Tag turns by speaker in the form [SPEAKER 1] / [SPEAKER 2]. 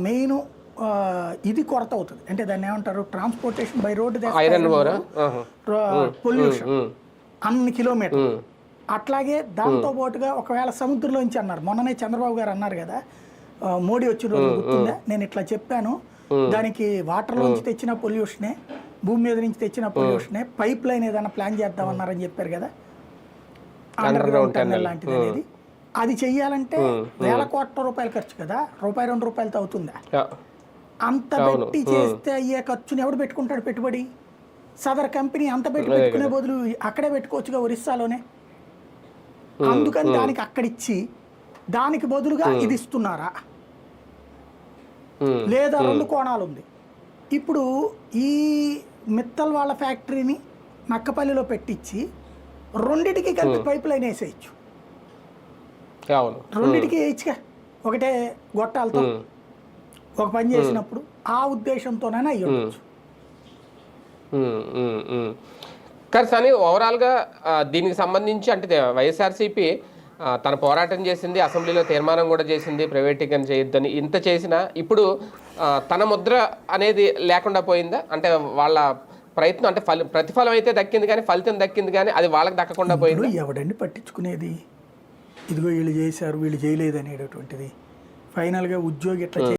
[SPEAKER 1] Main ఇది కొరత అవుతుంది. అంటే దాన్ని ఏమంటారు, ట్రాన్స్పోర్టేషన్ బై రోడ్డు, పొల్యూషన్ అన్ని కిలోమీటర్. అట్లాగే దాంతో పాటుగా ఒకవేళ సముద్రంలోంచి అన్నారు, మొన్ననే చంద్రబాబు గారు అన్నారు కదా, మోడీ వచ్చిన రోజు గుర్తుందా, నేను ఇట్లా చెప్పాను, దానికి వాటర్లోంచి తెచ్చిన పొల్యూషనే, భూమి మీద నుంచి తెచ్చిన పొల్యూషనే, పైప్ లైన్ ఏదైనా ప్లాన్ చేద్దామన్నారని చెప్పారు కదా, అండర్ గ్రౌండ్ టన్నెల్ లాంటిది అనేది. అది చెయ్యాలంటే వేల కోట్ల రూపాయలు ఖర్చు కదా, ₹2 అవుతుందా? అంత పెట్టి చేస్తే అయ్యే ఖర్చుని ఎవడు పెట్టుకుంటాడు పెట్టుబడి? సదర్ కంపెనీ అంత పెట్టుకునే బదులు అక్కడే పెట్టుకోవచ్చుగా, ఒరిస్సాలోనే. అందుకని దానికి అక్కడిచ్చి దానికి బదులుగా ఇది ఇస్తున్నారా లేదా? రెండు కోణాలు ఉంది. ఇప్పుడు ఈ మిత్తల్ వాళ్ళ ఫ్యాక్టరీని నక్కపల్లిలో పెట్టించి రెండిటికి కలిపి పైప్ లైన్ వేసేయచ్చు, రెండిటికి వేయచ్చుగా ఒకటే గొట్టాలతో ఒక పని చేసినప్పుడు. ఆ ఉద్దేశంతోనైనా అయ్యొచ్చు.
[SPEAKER 2] కానీ ఓవరాల్గా దీనికి సంబంధించి అంటే వైఎస్ఆర్సీపీ తన పోరాటం చేసింది, అసెంబ్లీలో తీర్మానం కూడా చేసింది ప్రైవేటీకరణ చేయొద్దని. ఇంత చేసినా ఇప్పుడు తన ముద్ర అనేది లేకుండా పోయిందా? అంటే వాళ్ళ ప్రయత్నం అంటే ప్రతిఫలం అయితే దక్కింది కానీ ఫలితం దక్కింది కానీ అది వాళ్ళకి దక్కకుండా పోయింది.
[SPEAKER 1] ఎవడండి పట్టించుకునేది? ఇదిగో వీళ్ళు చేశారు వీళ్ళు చేయలేదు అనేటటువంటిది. ఫైనల్గా ఉద్యోగి ఎట్లా